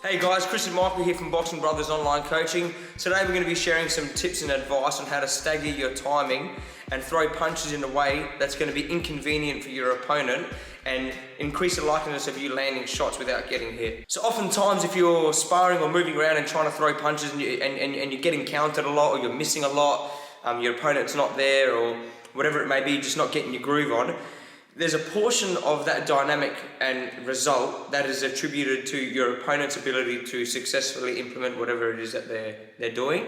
Hey guys, Chris and Michael here from Boxing Brothers Online Coaching. Today we're going to be sharing some tips and advice on how to stagger your timing and throw punches in a way that's going to be inconvenient for your opponent and increase the likeliness of you landing shots without getting hit. So oftentimes if you're sparring or moving around and trying to throw punches and you're getting countered a lot or you're missing a lot, your opponent's not there or whatever it may be, just not getting your groove on, there's a portion of that dynamic and result that is attributed to your opponent's ability to successfully implement whatever it is that they're doing.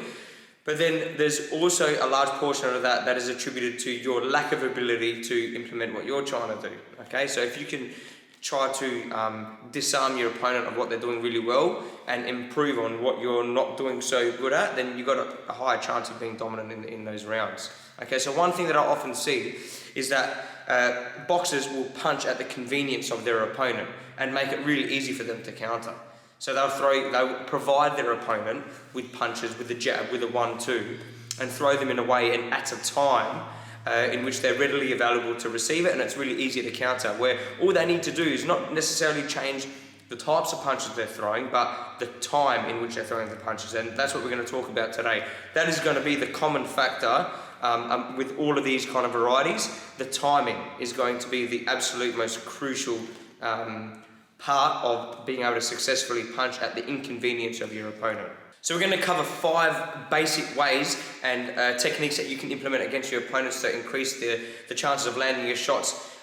But then there's also a large portion of that is attributed to your lack of ability to implement what you're trying to do. Okay, so if you can try to disarm your opponent of what they're doing really well and improve on what you're not doing so good at, then you've got a higher chance of being dominant in those rounds. Okay, so one thing that I often see is that boxers will punch at the convenience of their opponent and make it really easy for them to counter. So they'll provide their opponent with punches, with a jab, with a 1-2, and throw them in a way and at a time in which they're readily available to receive it, and it's really easy to counter, where all they need to do is not necessarily change the types of punches they're throwing, but the time in which they're throwing the punches, and that's what we're going to talk about today. That is going to be the common factor with all of these kind of varieties. The timing is going to be the absolute most crucial part of being able to successfully punch at the inconvenience of your opponent. So we're going to cover 5 basic ways and techniques that you can implement against your opponents to increase the chances of landing your shots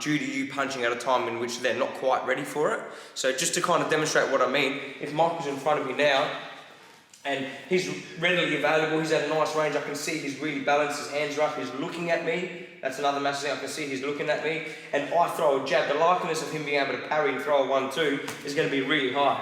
due to you punching at a time in which they're not quite ready for it. So just to kind of demonstrate what I mean, if Michael's in front of me now and he's readily available, he's at a nice range, I can see he's really balanced, his hands are up, he's looking at me. That's another massive thing, I can see he's looking at me, and I throw a jab. The likeliness of him being able to parry and throw a 1-2 is going to be really high.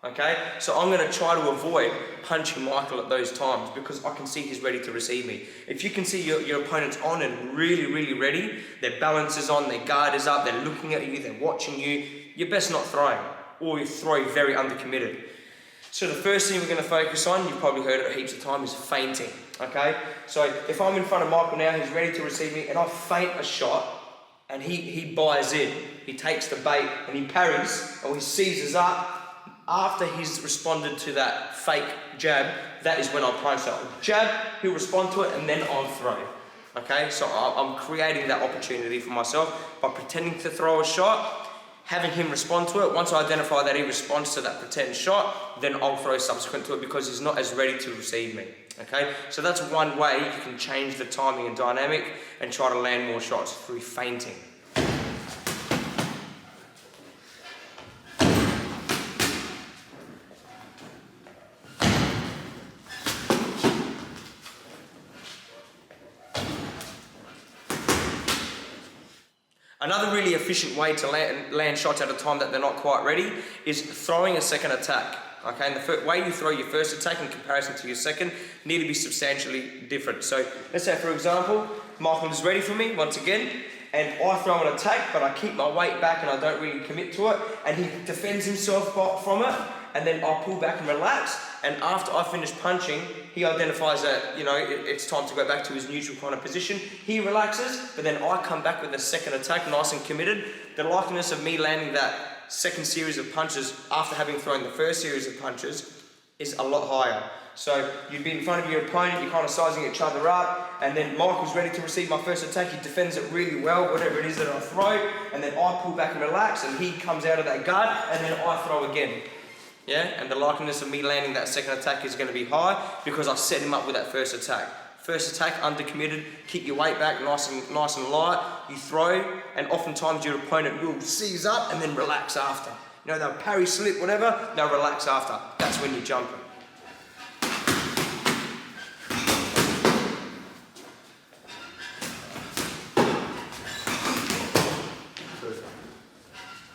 Okay, so I'm going to try to avoid punching Michael at those times because I can see he's ready to receive me. If you can see your opponent's on and really ready, their balance is on, their guard is up, they're looking at you, they're watching you, you're best not throwing, or you throw very undercommitted. So the first thing we're going to focus on, you've probably heard it heaps of times, is feinting. Okay, so if I'm in front of Michael now, he's ready to receive me, and I feint a shot, and he buys in, he takes the bait, and he parries, or he seizes up. After he's responded to that fake jab, that is when I'll punch. So I'll jab, he'll respond to it, and then I'll throw. Okay, so I'm creating that opportunity for myself by pretending to throw a shot, having him respond to it. Once I identify that he responds to that pretend shot, then I'll throw subsequent to it because he's not as ready to receive me. Okay, so that's one way you can change the timing and dynamic and try to land more shots through feinting. Another really efficient way to land shots at a time that they're not quite ready is throwing a second attack. Okay, and the way you throw your first attack in comparison to your second need to be substantially different. So let's say, for example, Michael is ready for me once again, and I throw an attack, but I keep my weight back and I don't really commit to it, and he defends himself from it, and then I pull back and relax, and after I finish punching, he identifies that, it's time to go back to his neutral kind of position. He relaxes, but then I come back with a second attack, nice and committed. The likeliness of me landing that second series of punches after having thrown the first series of punches is a lot higher. So you'd be in front of your opponent, you're kind of sizing each other up, and then Michael's ready to receive my first attack, he defends it really well, whatever it is that I throw, and then I pull back and relax, and he comes out of that guard, and then I throw again. Yeah, and the likeliness of me landing that second attack is going to be high because I set him up with that first attack. First attack, undercommitted, keep your weight back nice and light, you throw, and oftentimes your opponent will seize up and then relax after. They'll parry, slip, whatever, they'll relax after. That's when you're jumping.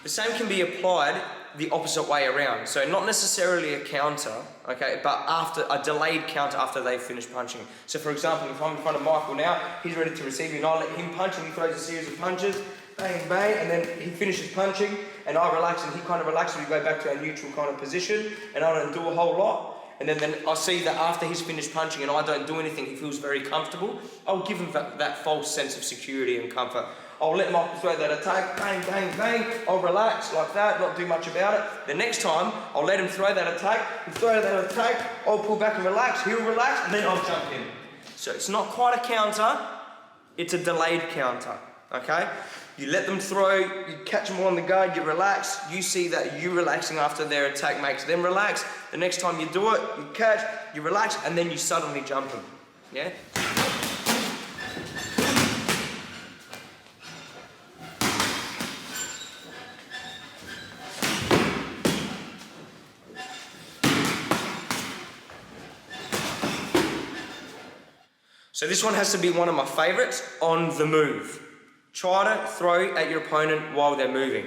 The same can be applied the opposite way around. So not necessarily a counter, okay, but after a delayed counter after they've finished punching. So for example, if I'm in front of Michael now, he's ready to receive me, and I let him punch, and he throws a series of punches, bang, bang, and then he finishes punching, and I relax, and he kind of relaxes, we go back to our neutral kind of position, and I don't do a whole lot. And then I see that after he's finished punching and I don't do anything, he feels very comfortable. I'll give him that false sense of security and comfort. I'll let Michael throw that attack, bang, bang, bang. I'll relax like that, not do much about it. The next time, I'll let him throw that attack. He'll throw that attack, I'll pull back and relax, he'll relax, and then I'll jump in. So it's not quite a counter, it's a delayed counter, okay? You let them throw, you catch them on the guard, you relax, you see that you relaxing after their attack makes them relax. The next time you do it, you catch, you relax, and then you suddenly jump them, yeah? So this one has to be one of my favorites, on the move. Try to throw at your opponent while they're moving.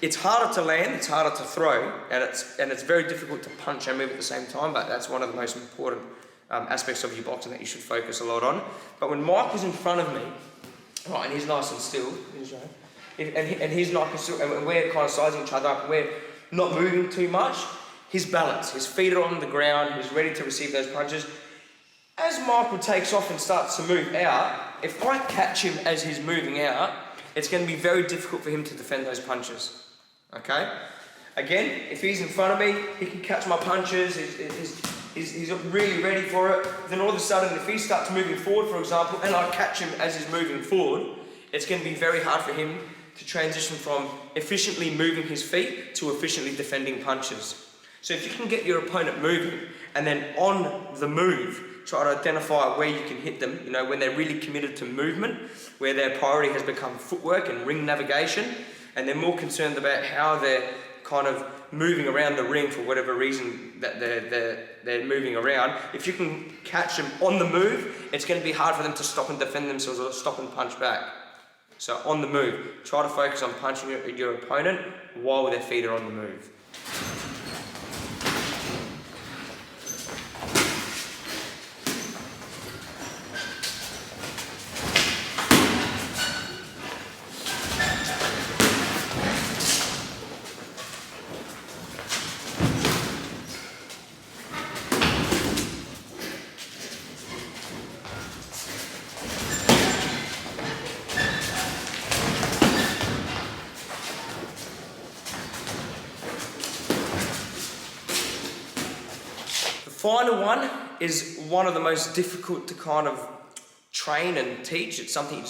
It's harder to land, it's harder to throw, and it's very difficult to punch and move at the same time, but that's one of the most important aspects of your boxing that you should focus a lot on. But when Mike is in front of me, right, and he's nice and still, and he's nice and still, and we're kind of sizing each other up, and we're not moving too much, his balance, his feet are on the ground, he's ready to receive those punches. As Michael takes off and starts to move out, if I catch him as he's moving out, it's going to be very difficult for him to defend those punches, okay? Again, if he's in front of me, he can catch my punches, he's really ready for it. Then all of a sudden, if he starts moving forward, for example, and I catch him as he's moving forward, it's going to be very hard for him to transition from efficiently moving his feet to efficiently defending punches. So if you can get your opponent moving, and then on the move, try to identify where you can hit them, you know, when they're really committed to movement, where their priority has become footwork and ring navigation, and they're more concerned about how they're kind of moving around the ring for whatever reason that they're moving around. If you can catch them on the move, it's going to be hard for them to stop and defend themselves or stop and punch back. So on the move, try to focus on punching your opponent while their feet are on the move. Final one is one of the most difficult to kind of train and teach. It's something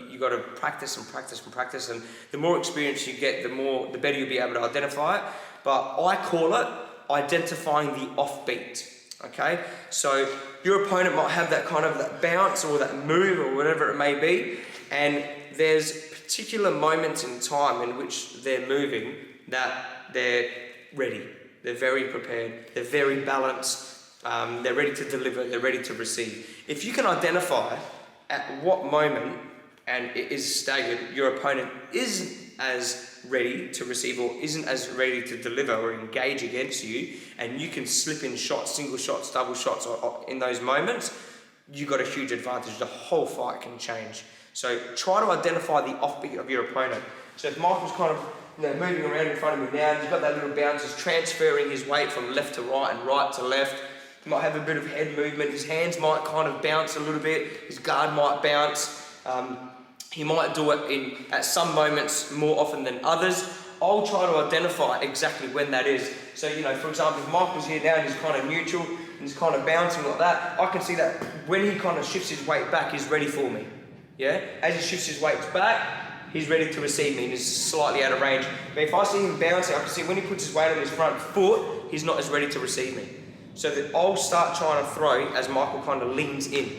you got to practice and practice and practice, and the more experience you get, the better you'll be able to identify it. But I call it identifying the offbeat. Okay, so your opponent might have that kind of that bounce or that move or whatever it may be, and there's particular moments in time in which they're moving that they're ready. They're very prepared, they're very balanced, they're ready to deliver, they're ready to receive. If you can identify at what moment, and it is staggered, your opponent isn't as ready to receive or isn't as ready to deliver or engage against you, and you can slip in shots, single shots, double shots in those moments, you've got a huge advantage. The whole fight can change. So try to identify the offbeat of your opponent. So if Michael's kind of moving around in front of me now, he's got that little bounce, he's transferring his weight from left to right and right to left. He might have a bit of head movement, his hands might kind of bounce a little bit, his guard might bounce. He might do it at some moments more often than others. I'll try to identify exactly when that is. So, you know, for example, if Michael's here now and he's kind of neutral and he's kind of bouncing like that, I can see that when he kind of shifts his weight back, he's ready for me. Yeah? As he shifts his weight back, he's ready to receive me and he's slightly out of range. But if I see him bouncing, I can see when he puts his weight on his front foot, he's not as ready to receive me. So that I'll start trying to throw as Michael kind of leans in,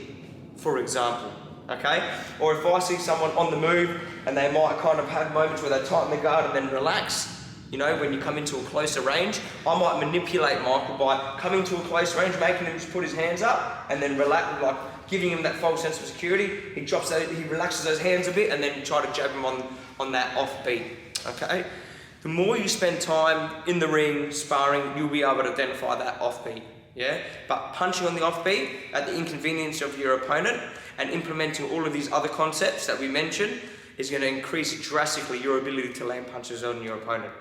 for example, okay? Or if I see someone on the move and they might kind of have moments where they tighten the guard and then relax, you know, when you come into a closer range, I might manipulate Michael by coming to a close range, making him just put his hands up and then relax, like giving him that false sense of security. He relaxes those hands a bit and then try to jab him on that offbeat, okay? The more you spend time in the ring, sparring, you'll be able to identify that offbeat, yeah? But punching on the offbeat at the inconvenience of your opponent and implementing all of these other concepts that we mentioned is going to increase drastically your ability to land punches on your opponent.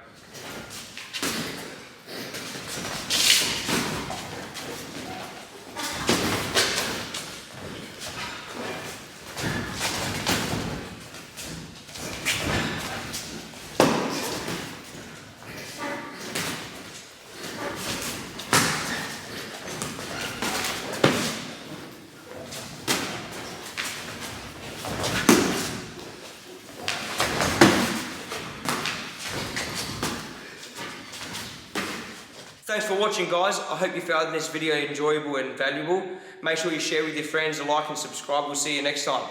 Thanks for watching, guys. I hope you found this video enjoyable and valuable. Make sure you share with your friends, like and subscribe. We'll see you next time.